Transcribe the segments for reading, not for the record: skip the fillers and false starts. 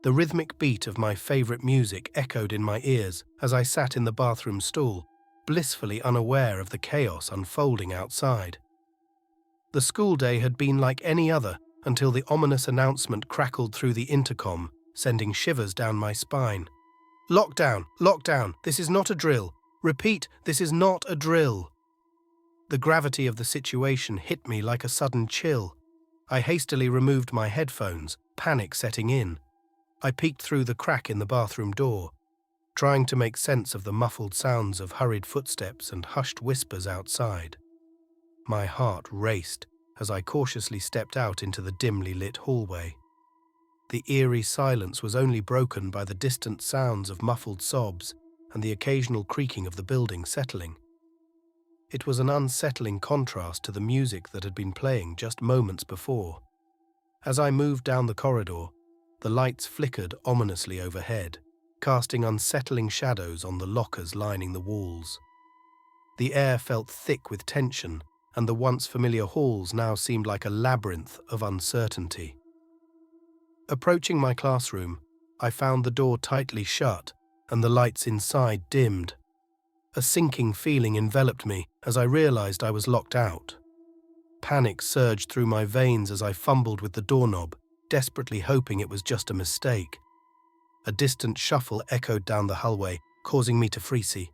The rhythmic beat of my favorite music echoed in my ears as I sat in the bathroom stall, blissfully unaware of the chaos unfolding outside. The school day had been like any other until the ominous announcement crackled through the intercom, sending shivers down my spine. "Lockdown! Lockdown! This is not a drill! Repeat, this is not a drill!" The gravity of the situation hit me like a sudden chill. I hastily removed my headphones, panic setting in. I peeked through the crack in the bathroom door, trying to make sense of the muffled sounds of hurried footsteps and hushed whispers outside. My heart raced as I cautiously stepped out into the dimly lit hallway. The eerie silence was only broken by the distant sounds of muffled sobs and the occasional creaking of the building settling. It was an unsettling contrast to the music that had been playing just moments before. As I moved down the corridor, the lights flickered ominously overhead, casting unsettling shadows on the lockers lining the walls. The air felt thick with tension, and the once familiar halls now seemed like a labyrinth of uncertainty. Approaching my classroom, I found the door tightly shut and the lights inside dimmed. A sinking feeling enveloped me as I realized I was locked out. Panic surged through my veins as I fumbled with the doorknob, desperately hoping it was just a mistake. A distant shuffle echoed down the hallway, causing me to freeze.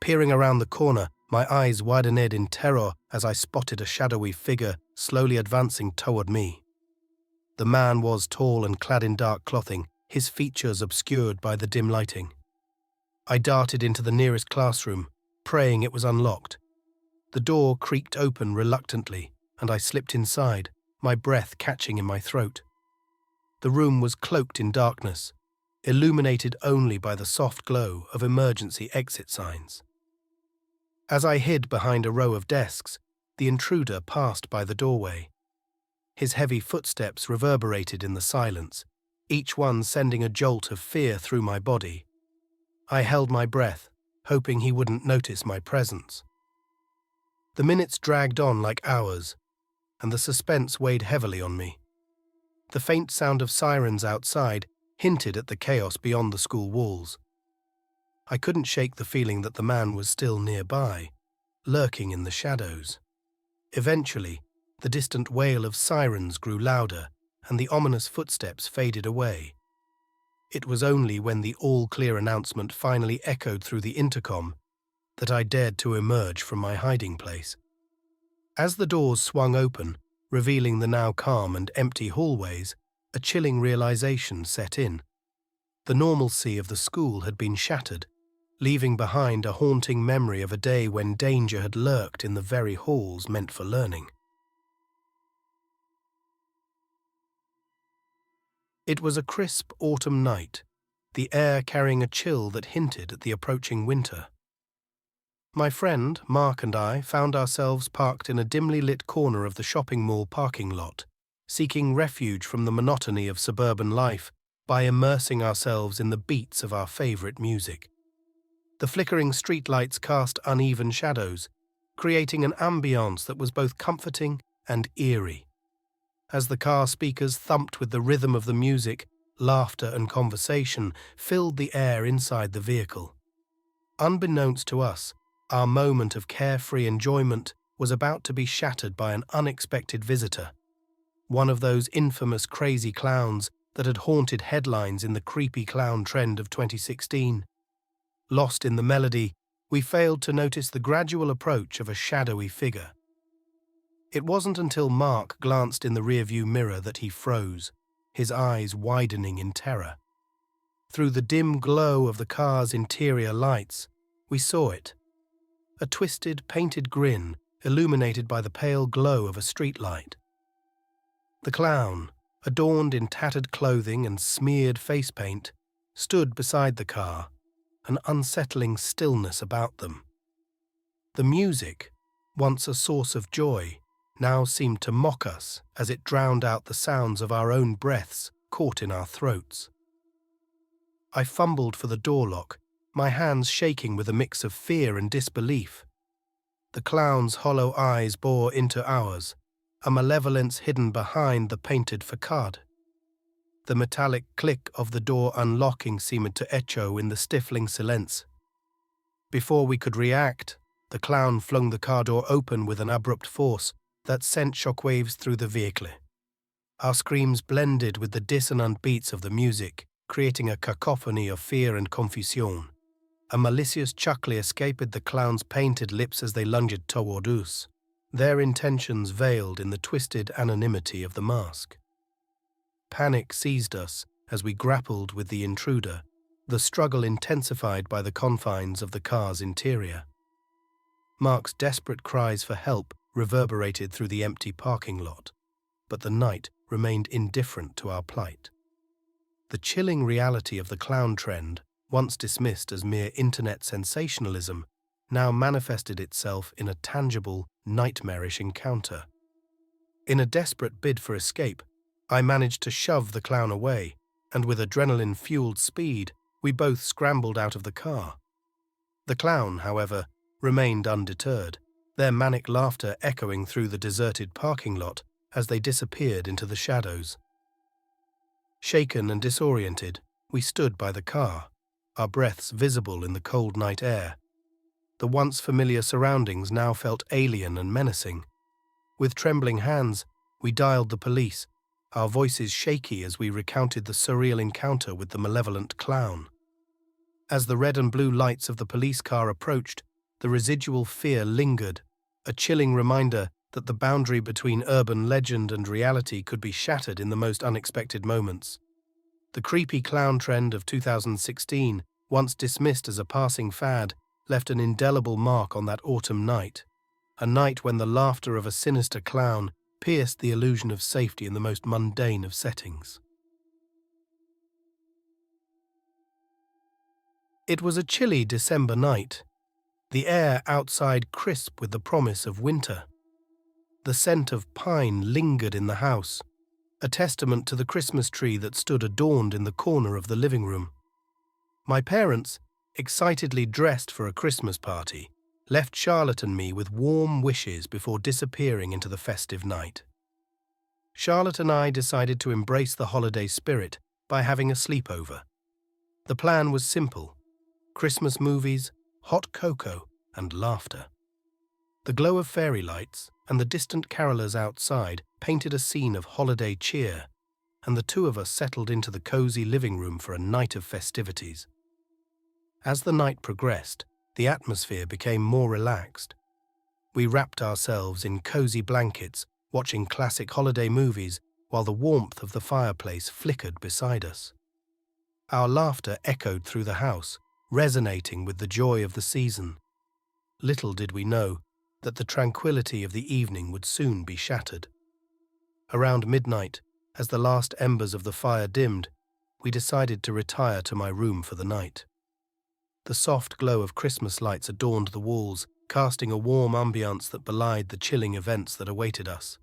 Peering around the corner, my eyes widened in terror as I spotted a shadowy figure slowly advancing toward me. The man was tall and clad in dark clothing, his features obscured by the dim lighting. I darted into the nearest classroom, praying it was unlocked. The door creaked open reluctantly, and I slipped inside, my breath catching in my throat. The room was cloaked in darkness, illuminated only by the soft glow of emergency exit signs. As I hid behind a row of desks, the intruder passed by the doorway. His heavy footsteps reverberated in the silence, each one sending a jolt of fear through my body. I held my breath, hoping he wouldn't notice my presence. The minutes dragged on like hours, and the suspense weighed heavily on me. The faint sound of sirens outside hinted at the chaos beyond the school walls. I couldn't shake the feeling that the man was still nearby, lurking in the shadows. Eventually, the distant wail of sirens grew louder, and the ominous footsteps faded away. It was only when the all-clear announcement finally echoed through the intercom that I dared to emerge from my hiding place. As the doors swung open, revealing the now calm and empty hallways, a chilling realization set in. The normalcy of the school had been shattered, leaving behind a haunting memory of a day when danger had lurked in the very halls meant for learning. It was a crisp autumn night, the air carrying a chill that hinted at the approaching winter. My friend, Mark, and I found ourselves parked in a dimly lit corner of the shopping mall parking lot, seeking refuge from the monotony of suburban life by immersing ourselves in the beats of our favorite music. The flickering streetlights cast uneven shadows, creating an ambiance that was both comforting and eerie. As the car speakers thumped with the rhythm of the music, laughter and conversation filled the air inside the vehicle. Unbeknownst to us, our moment of carefree enjoyment was about to be shattered by an unexpected visitor, one of those infamous crazy clowns that had haunted headlines in the creepy clown trend of 2016. Lost in the melody, we failed to notice the gradual approach of a shadowy figure. It wasn't until Mark glanced in the rearview mirror that he froze, his eyes widening in terror. Through the dim glow of the car's interior lights, we saw it. A twisted, painted grin illuminated by the pale glow of a streetlight. The clown, adorned in tattered clothing and smeared face paint, stood beside the car, an unsettling stillness about them. The music, once a source of joy, now seemed to mock us as it drowned out the sounds of our own breaths caught in our throats. I fumbled for the door lock, my hands shaking with a mix of fear and disbelief. The clown's hollow eyes bore into ours, a malevolence hidden behind the painted facade. The metallic click of the door unlocking seemed to echo in the stifling silence. Before we could react, the clown flung the car door open with an abrupt force that sent shockwaves through the vehicle. Our screams blended with the dissonant beats of the music, creating a cacophony of fear and confusion. A malicious chuckle escaped the clown's painted lips as they lunged toward us, their intentions veiled in the twisted anonymity of the mask. Panic seized us as we grappled with the intruder, the struggle intensified by the confines of the car's interior. Mark's desperate cries for help reverberated through the empty parking lot, but the night remained indifferent to our plight. The chilling reality of the clown trend, once dismissed as mere internet sensationalism, now manifested itself in a tangible, nightmarish encounter. In a desperate bid for escape, I managed to shove the clown away, and with adrenaline-fueled speed, we both scrambled out of the car. The clown, however, remained undeterred, their manic laughter echoing through the deserted parking lot as they disappeared into the shadows. Shaken and disoriented, we stood by the car, our breaths visible in the cold night air. The once familiar surroundings now felt alien and menacing. With trembling hands, we dialed the police, our voices shaky as we recounted the surreal encounter with the malevolent clown. As the red and blue lights of the police car approached, the residual fear lingered, a chilling reminder that the boundary between urban legend and reality could be shattered in the most unexpected moments. The creepy clown trend of 2016, once dismissed as a passing fad, left an indelible mark on that autumn night, a night when the laughter of a sinister clown pierced the illusion of safety in the most mundane of settings. It was a chilly December night, the air outside crisp with the promise of winter. The scent of pine lingered in the house, a testament to the Christmas tree that stood adorned in the corner of the living room. My parents, excitedly dressed for a Christmas party, left Charlotte and me with warm wishes before disappearing into the festive night. Charlotte and I decided to embrace the holiday spirit by having a sleepover. The plan was simple: Christmas movies, hot cocoa, and laughter. The glow of fairy lights and the distant carolers outside painted a scene of holiday cheer, and the two of us settled into the cozy living room for a night of festivities. As the night progressed, the atmosphere became more relaxed. We wrapped ourselves in cozy blankets, watching classic holiday movies while the warmth of the fireplace flickered beside us. Our laughter echoed through the house, resonating with the joy of the season. Little did we know that the tranquility of the evening would soon be shattered. Around midnight, as the last embers of the fire dimmed, we decided to retire to my room for the night. The soft glow of Christmas lights adorned the walls, casting a warm ambiance that belied the chilling events that awaited us.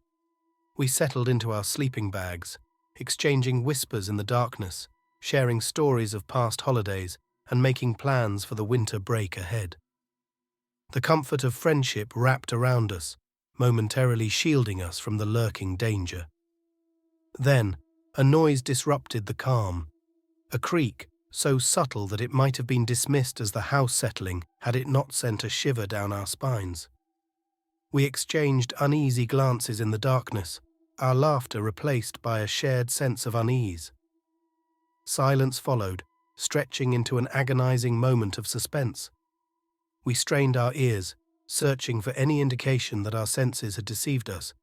We settled into our sleeping bags, exchanging whispers in the darkness, sharing stories of past holidays, and making plans for the winter break ahead. The comfort of friendship wrapped around us, momentarily shielding us from the lurking danger. Then, a noise disrupted the calm, a creak so subtle that it might have been dismissed as the house settling had it not sent a shiver down our spines. We exchanged uneasy glances in the darkness, our laughter replaced by a shared sense of unease. Silence followed, stretching into an agonizing moment of suspense. We strained our ears, searching for any indication that our senses had deceived us.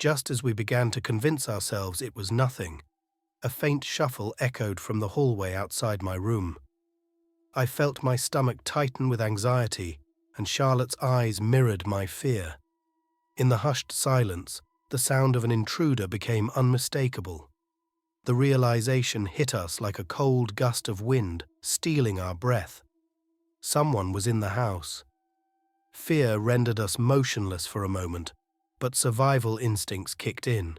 Just as we began to convince ourselves it was nothing, a faint shuffle echoed from the hallway outside my room. I felt my stomach tighten with anxiety, and Charlotte's eyes mirrored my fear. In the hushed silence, the sound of an intruder became unmistakable. The realization hit us like a cold gust of wind, stealing our breath. Someone was in the house. Fear rendered us motionless for a moment, but survival instincts kicked in.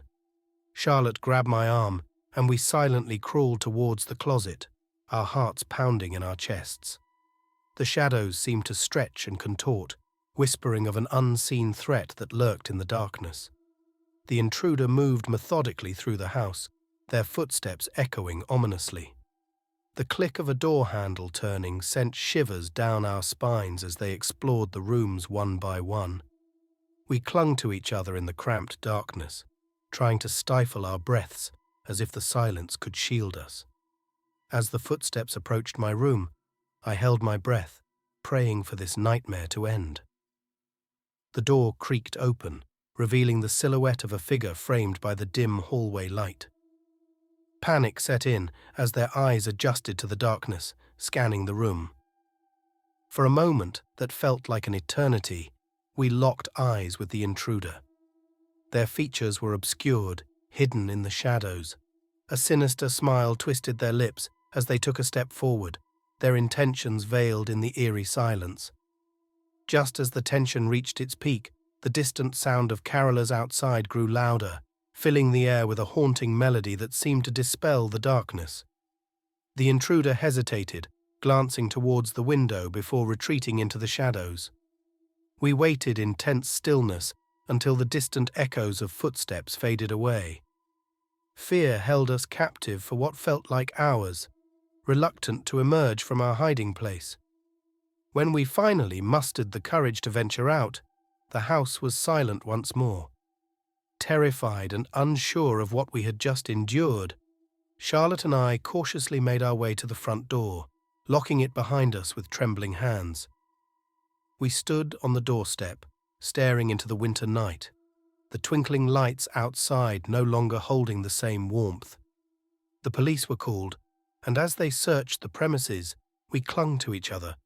Charlotte grabbed my arm, and we silently crawled towards the closet, our hearts pounding in our chests. The shadows seemed to stretch and contort, whispering of an unseen threat that lurked in the darkness. The intruder moved methodically through the house, their footsteps echoing ominously. The click of a door handle turning sent shivers down our spines as they explored the rooms one by one. We clung to each other in the cramped darkness, trying to stifle our breaths as if the silence could shield us. As the footsteps approached my room, I held my breath, praying for this nightmare to end. The door creaked open, revealing the silhouette of a figure framed by the dim hallway light. Panic set in as their eyes adjusted to the darkness, scanning the room. For a moment that felt like an eternity, we locked eyes with the intruder. Their features were obscured, hidden in the shadows. A sinister smile twisted their lips as they took a step forward, their intentions veiled in the eerie silence. Just as the tension reached its peak, the distant sound of carolers outside grew louder, filling the air with a haunting melody that seemed to dispel the darkness. The intruder hesitated, glancing towards the window before retreating into the shadows. We waited in tense stillness until the distant echoes of footsteps faded away. Fear held us captive for what felt like hours, reluctant to emerge from our hiding place. When we finally mustered the courage to venture out, the house was silent once more. Terrified and unsure of what we had just endured, Charlotte and I cautiously made our way to the front door, locking it behind us with trembling hands. We stood on the doorstep, staring into the winter night, the twinkling lights outside no longer holding the same warmth. The police were called, and as they searched the premises, we clung to each other,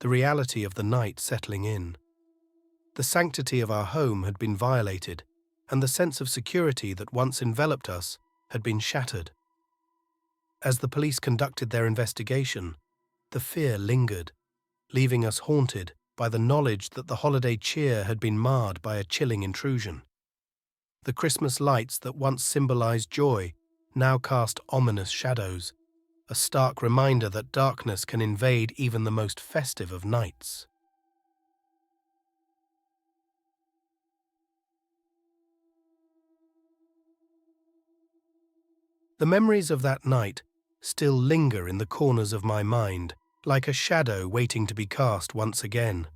the reality of the night settling in. The sanctity of our home had been violated, and the sense of security that once enveloped us had been shattered. As the police conducted their investigation, the fear lingered, leaving us haunted by the knowledge that the holiday cheer had been marred by a chilling intrusion. The Christmas lights that once symbolized joy now cast ominous shadows, a stark reminder that darkness can invade even the most festive of nights. The memories of that night still linger in the corners of my mind, like a shadow waiting to be cast once again.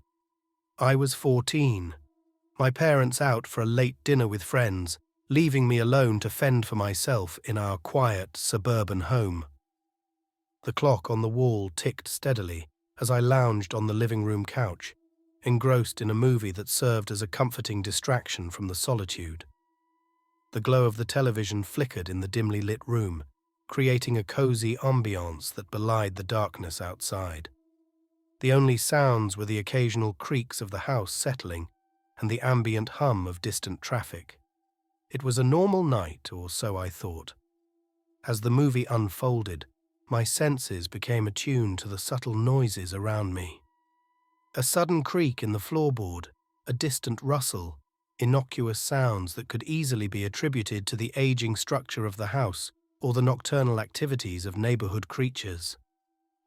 I was 14, my parents out for a late dinner with friends, leaving me alone to fend for myself in our quiet suburban home. The clock on the wall ticked steadily as I lounged on the living room couch, engrossed in a movie that served as a comforting distraction from the solitude. The glow of the television flickered in the dimly lit room, creating a cozy ambiance that belied the darkness outside. The only sounds were the occasional creaks of the house settling and the ambient hum of distant traffic. It was a normal night, or so I thought. As the movie unfolded, my senses became attuned to the subtle noises around me. A sudden creak in the floorboard, a distant rustle, innocuous sounds that could easily be attributed to the aging structure of the house or the nocturnal activities of neighborhood creatures.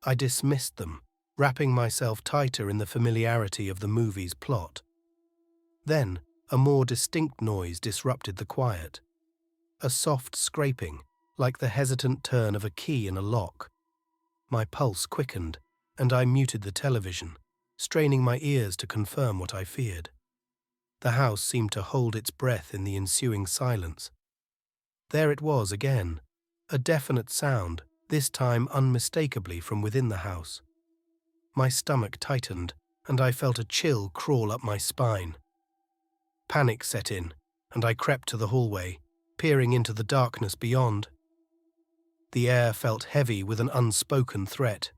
I dismissed them, wrapping myself tighter in the familiarity of the movie's plot. Then, a more distinct noise disrupted the quiet. A soft scraping, like the hesitant turn of a key in a lock. My pulse quickened, and I muted the television, straining my ears to confirm what I feared. The house seemed to hold its breath in the ensuing silence. There it was again, a definite sound, this time unmistakably from within the house. My stomach tightened, and I felt a chill crawl up my spine. Panic set in, and I crept to the hallway, peering into the darkness beyond. The air felt heavy with an unspoken threat.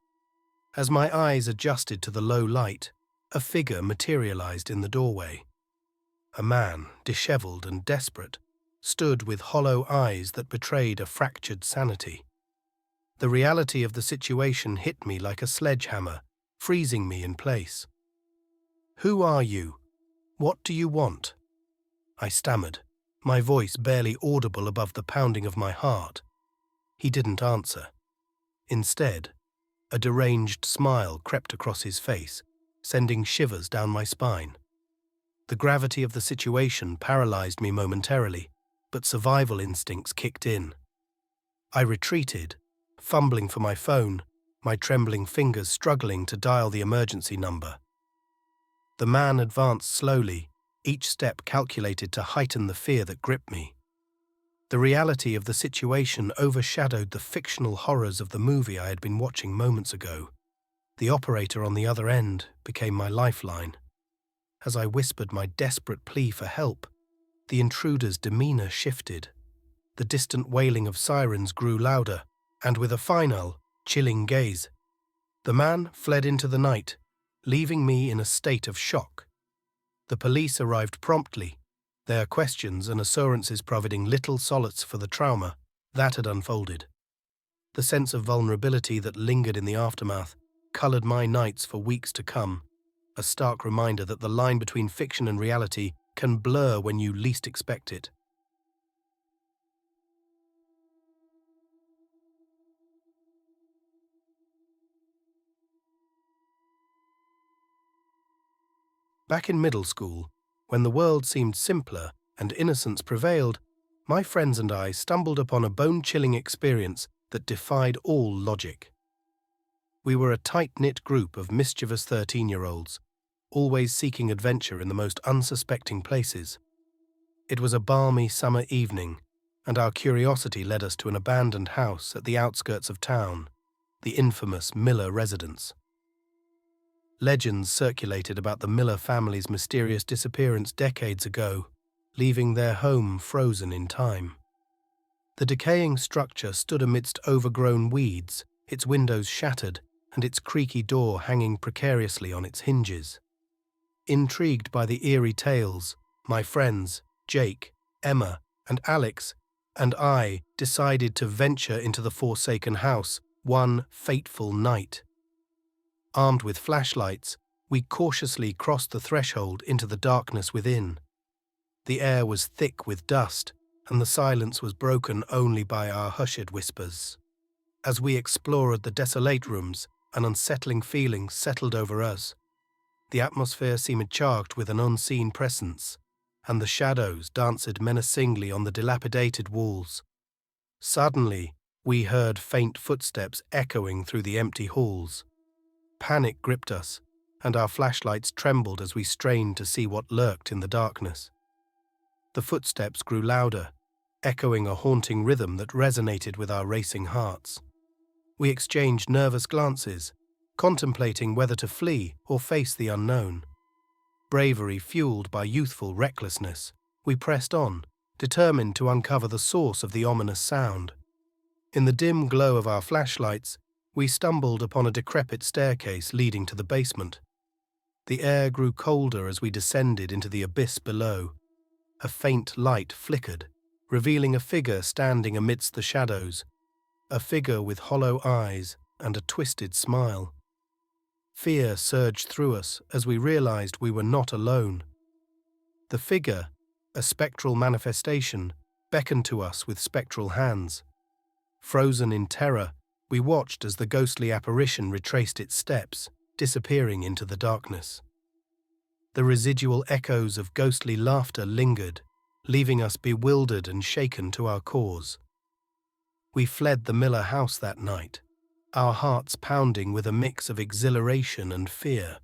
As my eyes adjusted to the low light, a figure materialized in the doorway. A man, disheveled and desperate, stood with hollow eyes that betrayed a fractured sanity. The reality of the situation hit me like a sledgehammer, freezing me in place. "Who are you? What do you want?" I stammered, my voice barely audible above the pounding of my heart. He didn't answer. Instead, a deranged smile crept across his face, sending shivers down my spine. The gravity of the situation paralyzed me momentarily, but survival instincts kicked in. I retreated, fumbling for my phone, my trembling fingers struggling to dial the emergency number. The man advanced slowly, each step calculated to heighten the fear that gripped me. The reality of the situation overshadowed the fictional horrors of the movie I had been watching moments ago. The operator on the other end became my lifeline. As I whispered my desperate plea for help, the intruder's demeanor shifted. The distant wailing of sirens grew louder, and with a final, chilling gaze, the man fled into the night, leaving me in a state of shock. The police arrived promptly, their questions and assurances providing little solace for the trauma that had unfolded. The sense of vulnerability that lingered in the aftermath colored my nights for weeks to come, a stark reminder that the line between fiction and reality can blur when you least expect it. Back in middle school, when the world seemed simpler and innocence prevailed, my friends and I stumbled upon a bone-chilling experience that defied all logic. We were a tight-knit group of mischievous 13-year-olds, always seeking adventure in the most unsuspecting places. It was a balmy summer evening, and our curiosity led us to an abandoned house at the outskirts of town, the infamous Miller residence. Legends circulated about the Miller family's mysterious disappearance decades ago, leaving their home frozen in time. The decaying structure stood amidst overgrown weeds, its windows shattered and its creaky door hanging precariously on its hinges. Intrigued by the eerie tales, my friends, Jake, Emma, and Alex, and I decided to venture into the forsaken house one fateful night. Armed with flashlights, we cautiously crossed the threshold into the darkness within. The air was thick with dust, and the silence was broken only by our hushed whispers. As we explored the desolate rooms, an unsettling feeling settled over us. The atmosphere seemed charged with an unseen presence, and the shadows danced menacingly on the dilapidated walls. Suddenly, we heard faint footsteps echoing through the empty halls. Panic gripped us, and our flashlights trembled as we strained to see what lurked in the darkness. The footsteps grew louder, echoing a haunting rhythm that resonated with our racing hearts. We exchanged nervous glances, contemplating whether to flee or face the unknown. Bravery fueled by youthful recklessness, we pressed on, determined to uncover the source of the ominous sound. In the dim glow of our flashlights, we stumbled upon a decrepit staircase leading to the basement. The air grew colder as we descended into the abyss below. A faint light flickered, revealing a figure standing amidst the shadows, a figure with hollow eyes and a twisted smile. Fear surged through us as we realized we were not alone. The figure, a spectral manifestation, beckoned to us with spectral hands. Frozen in terror, we watched as the ghostly apparition retraced its steps, disappearing into the darkness. The residual echoes of ghostly laughter lingered, leaving us bewildered and shaken to our cores. We fled the Miller house that night, our hearts pounding with a mix of exhilaration and fear.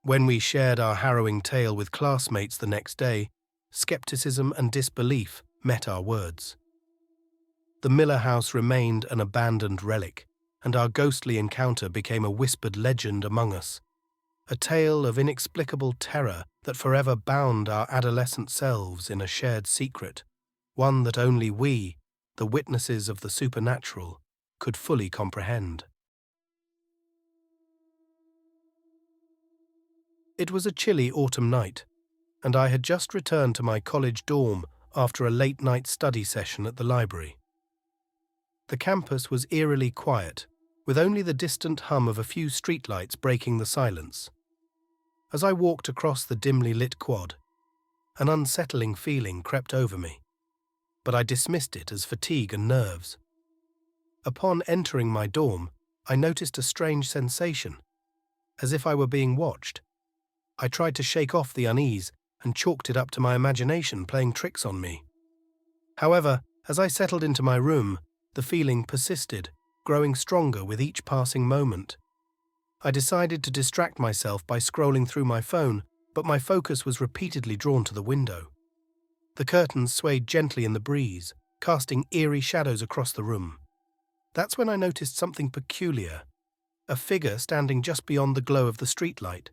When we shared our harrowing tale with classmates the next day, skepticism and disbelief met our words. The Miller house remained an abandoned relic, and our ghostly encounter became a whispered legend among us, a tale of inexplicable terror that forever bound our adolescent selves in a shared secret, one that only we, the witnesses of the supernatural, could fully comprehend. It was a chilly autumn night, and I had just returned to my college dorm after a late-night study session at the library. The campus was eerily quiet, with only the distant hum of a few streetlights breaking the silence. As I walked across the dimly lit quad, an unsettling feeling crept over me, but I dismissed it as fatigue and nerves. Upon entering my dorm, I noticed a strange sensation, as if I were being watched. I tried to shake off the unease and chalked it up to my imagination playing tricks on me. However, As I settled into my room, the feeling persisted, growing stronger with each passing moment. I decided to distract myself by scrolling through my phone, but my focus was repeatedly drawn to the window. The curtains swayed gently in the breeze, casting eerie shadows across the room. That's when I noticed something peculiar, a figure standing just beyond the glow of the streetlight.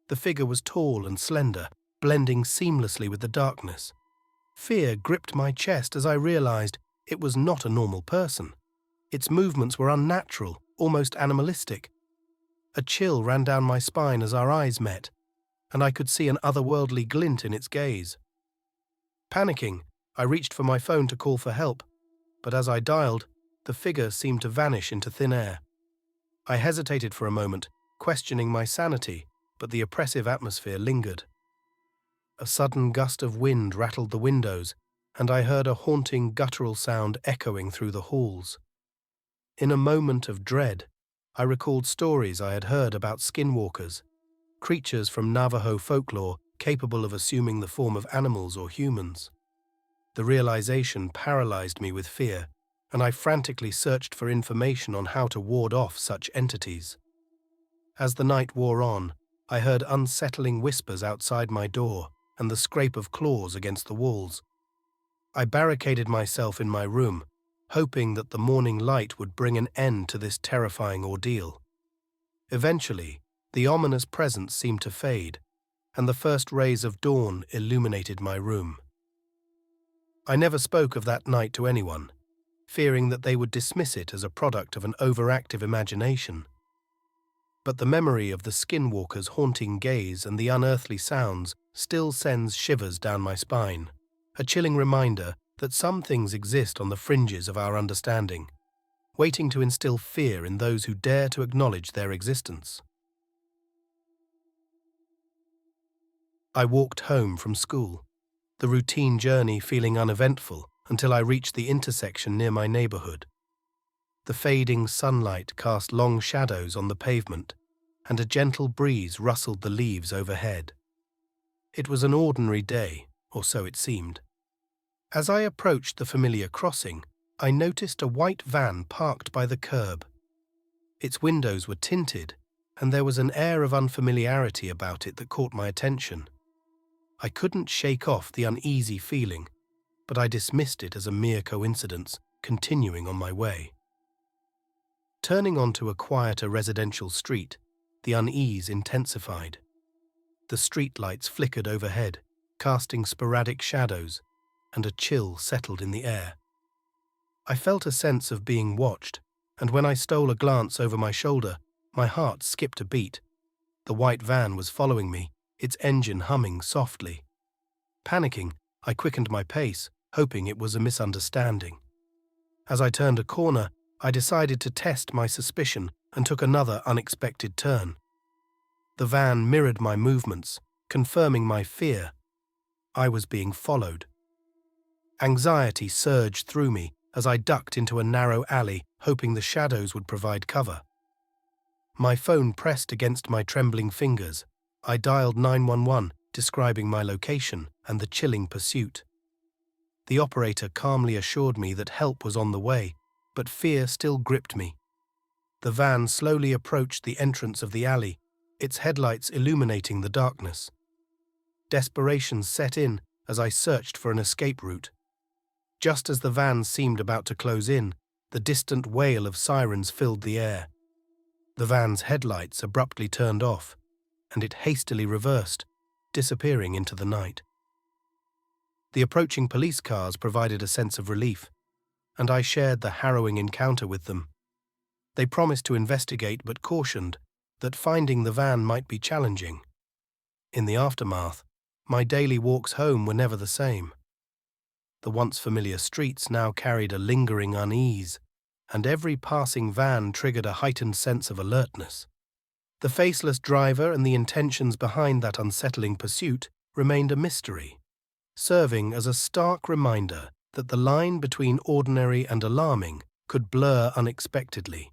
The figure was tall and slender, blending seamlessly with the darkness. Fear gripped my chest as I realized it was not a normal person. Its movements were unnatural, almost animalistic. A chill ran down my spine as our eyes met, and I could see an otherworldly glint in its gaze. Panicking, I reached for my phone to call for help, but as I dialed, the figure seemed to vanish into thin air. I hesitated for a moment, questioning my sanity, but the oppressive atmosphere lingered. A sudden gust of wind rattled the windows, and I heard a haunting guttural sound echoing through the halls. In a moment of dread, I recalled stories I had heard about skinwalkers, creatures from Navajo folklore capable of assuming the form of animals or humans. The realization paralyzed me with fear, and I frantically searched for information on how to ward off such entities. As the night wore on, I heard unsettling whispers outside my door and the scrape of claws against the walls. I barricaded myself in my room, hoping that the morning light would bring an end to this terrifying ordeal. Eventually, the ominous presence seemed to fade, and the first rays of dawn illuminated my room. I never spoke of that night to anyone, fearing that they would dismiss it as a product of an overactive imagination. But the memory of the skinwalker's haunting gaze and the unearthly sounds still sends shivers down my spine, a chilling reminder that some things exist on the fringes of our understanding, waiting to instill fear in those who dare to acknowledge their existence. I walked home from school, the routine journey feeling uneventful until I reached the intersection near my neighborhood. The fading sunlight cast long shadows on the pavement, and a gentle breeze rustled the leaves overhead. It was an ordinary day, or so it seemed. As I approached the familiar crossing, I noticed a white van parked by the curb. Its windows were tinted, and there was an air of unfamiliarity about it that caught my attention. I couldn't shake off the uneasy feeling, but I dismissed it as a mere coincidence, continuing on my way. Turning onto a quieter residential street, the unease intensified. The streetlights flickered overhead, casting sporadic shadows, and a chill settled in the air. I felt a sense of being watched, and when I stole a glance over my shoulder, my heart skipped a beat. The white van was following me, its engine humming softly. Panicking, I quickened my pace, hoping it was a misunderstanding. As I turned a corner, I decided to test my suspicion and took another unexpected turn. The van mirrored my movements, confirming my fear. I was being followed. Anxiety surged through me as I ducked into a narrow alley, hoping the shadows would provide cover. My phone pressed against my trembling fingers. I dialed 911, describing my location and the chilling pursuit. The operator calmly assured me that help was on the way, but fear still gripped me. The van slowly approached the entrance of the alley, its headlights illuminating the darkness. Desperation set in as I searched for an escape route. Just as the van seemed about to close in, the distant wail of sirens filled the air. The van's headlights abruptly turned off, and it hastily reversed, disappearing into the night. The approaching police cars provided a sense of relief, and I shared the harrowing encounter with them. They promised to investigate but cautioned that finding the van might be challenging. In the aftermath, my daily walks home were never the same. The once familiar streets now carried a lingering unease, and every passing van triggered a heightened sense of alertness. The faceless driver and the intentions behind that unsettling pursuit remained a mystery, serving as a stark reminder that the line between ordinary and alarming could blur unexpectedly.